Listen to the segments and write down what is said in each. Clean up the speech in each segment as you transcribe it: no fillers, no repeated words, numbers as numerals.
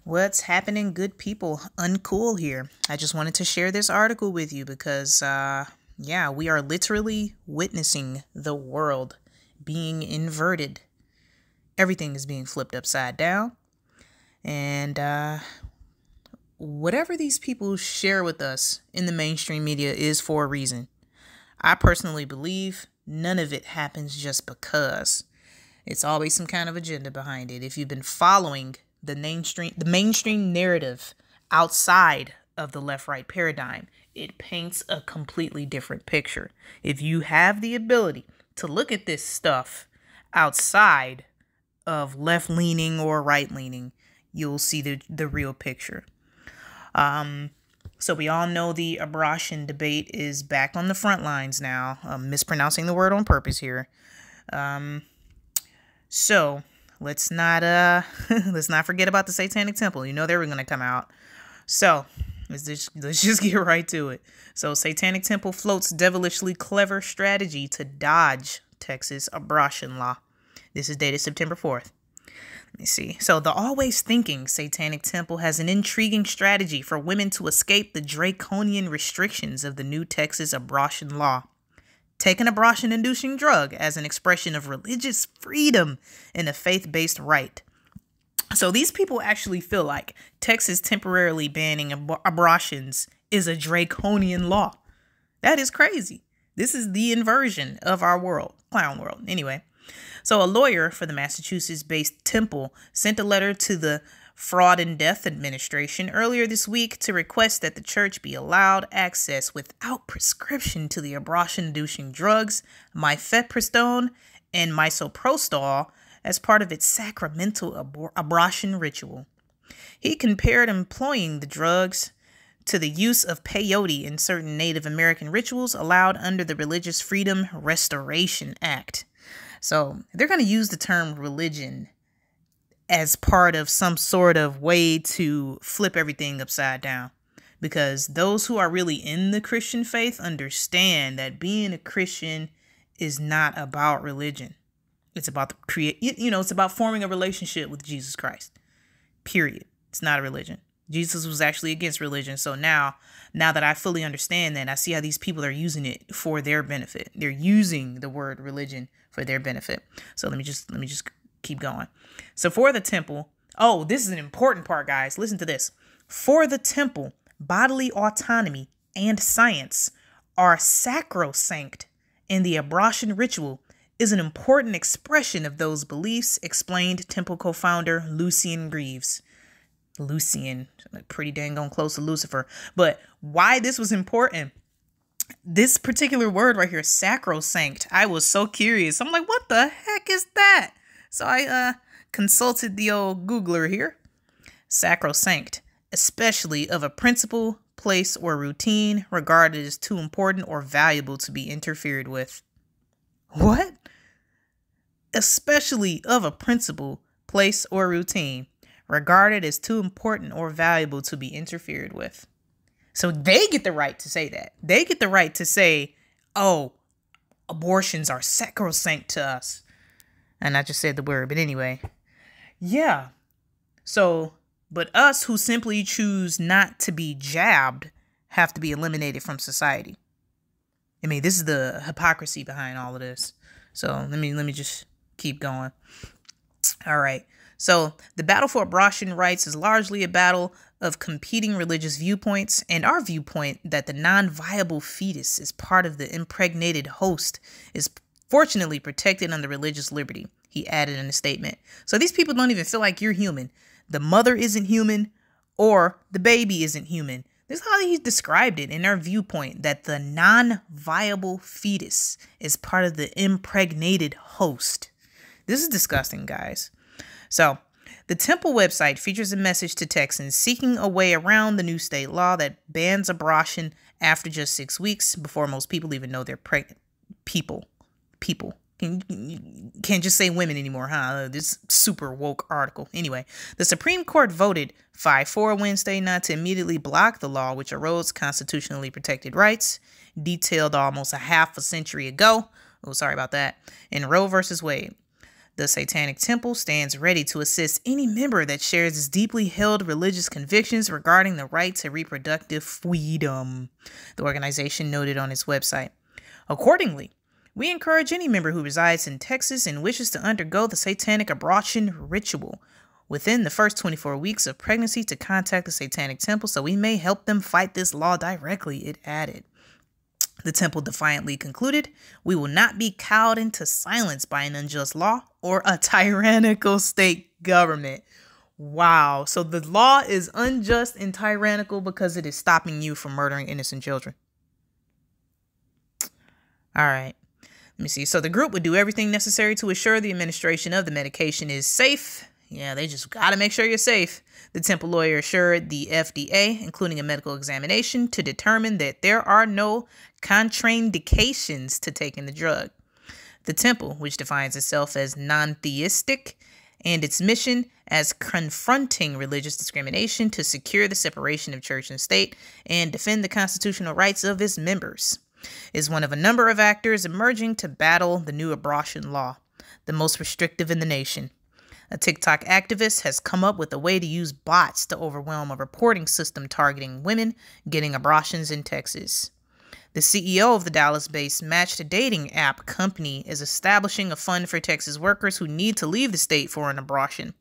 What's happening, good people? Uncool here. I just wanted to share this article with you because, we are literally witnessing the world being inverted. Everything is being flipped upside down. And whatever these people share with us in the mainstream media is for a reason. I personally believe none of it happens just because. It's always some kind of agenda behind it. If you've been following the mainstream narrative outside of the left-right paradigm, it paints a completely different picture. If you have the ability to look at this stuff outside of left-leaning or right-leaning, you'll see the real picture. So we all know the abortion debate is back on the front lines now. I'm mispronouncing the word on purpose here. So let's not forget about the Satanic Temple. You know they were going to come out. So let's just get right to it. So Satanic Temple floats devilishly clever strategy to dodge Texas abortion law. This is dated September 4th. Let me see. So the always thinking Satanic Temple has an intriguing strategy for women to escape the draconian restrictions of the new Texas abortion law. Take an abortion-inducing drug as an expression of religious freedom and a faith-based right. So these people actually feel like Texas temporarily banning abortions is a draconian law. That is crazy. This is the inversion of our world, clown world. Anyway, so a lawyer for the Massachusetts-based Temple sent a letter to the Fraud and Death Administration earlier this week to request that the church be allowed access without prescription to the abortion-inducing drugs mifepristone and misoprostol as part of its sacramental abortion ritual. He compared employing the drugs to the use of peyote in certain Native American rituals allowed under the Religious Freedom Restoration Act. So they're going to use the term religion as part of some sort of way to flip everything upside down. Because those who are really in the Christian faith understand that being a Christian is not about religion. It's about it's about forming a relationship with Jesus Christ. Period. It's not a religion. Jesus was actually against religion. So now that I fully understand that, I see how these people are using it for their benefit. They're using the word religion for their benefit. So let me just keep going. So for the temple, this is an important part, guys. Listen to this. For the temple, bodily autonomy and science are sacrosanct, and the abortion ritual is an important expression of those beliefs, explained temple co-founder Lucien Greaves. Lucien, pretty dang on close to Lucifer. But why this was important, this particular word right here, sacrosanct, I was so curious. I'm like, what the heck is that? So I consulted the old Googler here. Sacrosanct, especially of a principle, place, or routine regarded as too important or valuable to be interfered with. What? Especially of a principle, place, or routine regarded as too important or valuable to be interfered with. So they get the right to say that. They get the right to say, abortions are sacrosanct to us. And I just said the word, but anyway. Yeah. So, but us who simply choose not to be jabbed have to be eliminated from society. I mean, this is the hypocrisy behind all of this. So let me just keep going. All right. So the battle for abortion rights is largely a battle of competing religious viewpoints, and our viewpoint that the non-viable fetus is part of the impregnated host is fortunately protected under religious liberty, he added in a statement. So these people don't even feel like you're human. The mother isn't human or the baby isn't human. This is how he described it in our viewpoint, that the non-viable fetus is part of the impregnated host. This is disgusting, guys. So the temple website features a message to Texans seeking a way around the new state law that bans abortion after just 6 weeks before most people even know they're pregnant. People. Can't just say women anymore, huh? This super woke article. Anyway, the Supreme Court voted 5-4 Wednesday not to immediately block the law, which erodes constitutionally protected rights, detailed almost a half a century ago. Oh, sorry about that. In Roe versus Wade. The Satanic Temple stands ready to assist any member that shares its deeply held religious convictions regarding the right to reproductive freedom, the organization noted on its website. Accordingly, we encourage any member who resides in Texas and wishes to undergo the satanic abortion ritual within the first 24 weeks of pregnancy to contact the Satanic Temple so we may help them fight this law directly, it added. The temple defiantly concluded, "We will not be cowed into silence by an unjust law or a tyrannical state government." Wow. So the law is unjust and tyrannical because it is stopping you from murdering innocent children. All right. Let me see. So the group would do everything necessary to assure the administration of the medication is safe. Yeah, they just got to make sure you're safe. The temple lawyer assured the FDA, including a medical examination, to determine that there are no contraindications to taking the drug. The temple, which defines itself as non-theistic, and its mission as confronting religious discrimination to secure the separation of church and state and defend the constitutional rights of its members, is one of a number of actors emerging to battle the new abortion law, the most restrictive in the nation. A TikTok activist has come up with a way to use bots to overwhelm a reporting system targeting women getting abortions in Texas. The CEO of the Dallas-based matched dating app company is establishing a fund for Texas workers who need to leave the state for an abortion.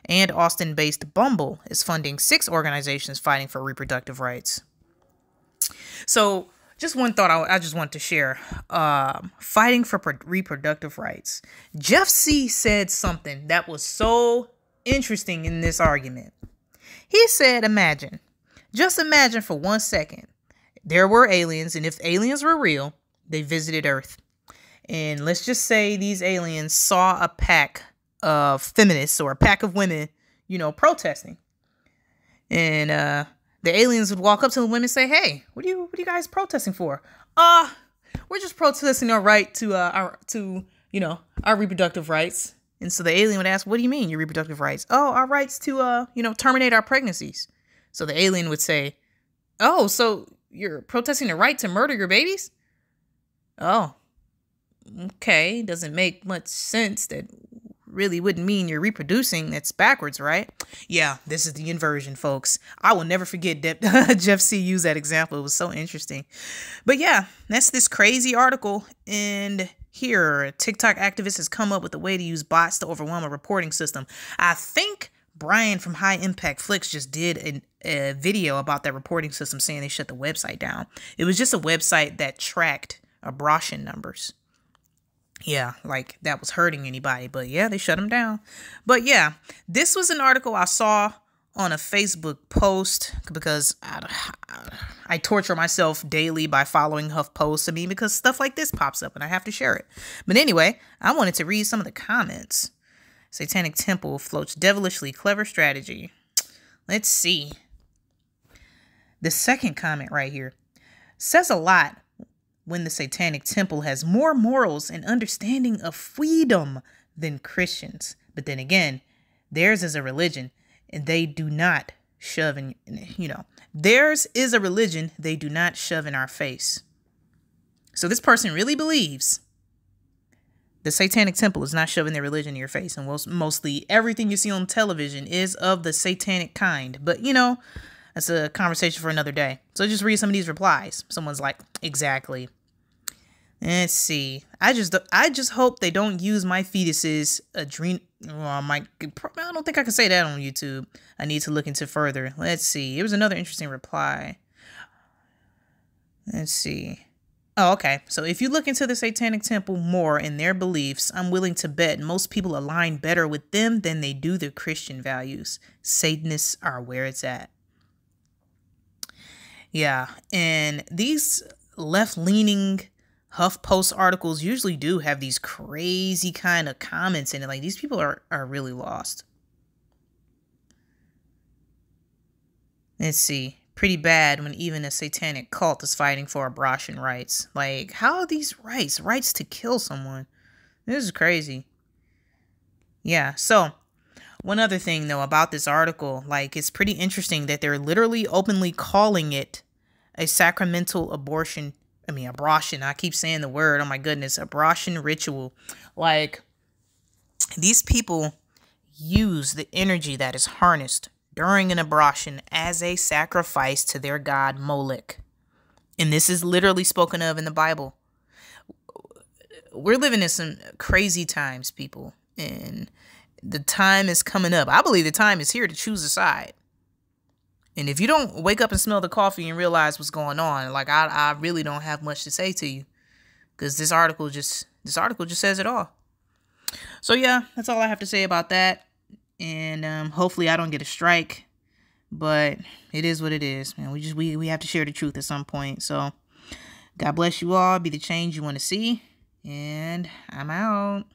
And Austin-based Bumble is funding 6 organizations fighting for reproductive rights. So, just one thought I just want to share. Fighting for reproductive rights. Jeff C. said something that was so interesting in this argument. He said, just imagine for 1 second, there were aliens, and if aliens were real, they visited Earth. And let's just say these aliens saw a pack of feminists or a pack of women, protesting. And the aliens would walk up to the women and say, "Hey, what are you guys protesting for?" We're just protesting our right to our reproductive rights." And so the alien would ask, "What do you mean your reproductive rights?" "Oh, our rights to terminate our pregnancies." So the alien would say, "Oh, so you're protesting the right to murder your babies?" "Oh, okay. Doesn't make much sense. That really wouldn't mean you're reproducing. That's backwards, right?" Yeah, this is the inversion, folks. I will never forget that Jeff C. used that example. It was so interesting. But yeah, that's this crazy article. And here, a TikTok activist has come up with a way to use bots to overwhelm a reporting system. I think Brian from High Impact Flicks just did a video about that reporting system saying they shut the website down. It was just a website that tracked abortion numbers. Yeah, like that was hurting anybody. But yeah, they shut them down. But yeah, this was an article I saw on a Facebook post because I torture myself daily by following HuffPost. Because stuff like this pops up and I have to share it. But anyway, I wanted to read some of the comments. Satanic Temple floats devilishly clever strategy. Let's see. The second comment right here says a lot when the Satanic Temple has more morals and understanding of freedom than Christians. But then again, theirs is a religion and they do not shove in, theirs is a religion they do not shove in our face. So this person really believes the Satanic Temple is not shoving their religion in your face. And mostly everything you see on television is of the satanic kind. But, that's a conversation for another day. So just read some of these replies. Someone's like, "Exactly." Let's see. I just hope they don't use my fetus's adrenal. I don't think I can say that on YouTube. I need to look into further. Let's see. It was another interesting reply. Let's see. Oh, okay. So if you look into the Satanic Temple more and their beliefs, I'm willing to bet most people align better with them than they do their Christian values. Satanists are where it's at. Yeah. And these left-leaning HuffPost articles usually do have these crazy kind of comments in it. Like, these people are really lost. Let's see. Pretty bad when even a satanic cult is fighting for abortion rights. Like, how are these rights? Rights to kill someone. This is crazy. Yeah, so one other thing, though, about this article, like, it's pretty interesting that they're literally openly calling it a sacramental abortion. I keep saying the word. Oh, my goodness. Abortion ritual. Like, These people use the energy that is harnessed during an abortion as a sacrifice to their god Molech. And this is literally spoken of in the Bible. We're living in some crazy times, people. And the time is coming up. I believe the time is here to choose a side. And if you don't wake up and smell the coffee and realize what's going on, like I really don't have much to say to you. Because this article just says it all. So yeah, that's all I have to say about that. And hopefully I don't get a strike. But it is what it is, man. We have to share the truth at some point. So God bless you all. Be the change you want to see. And I'm out.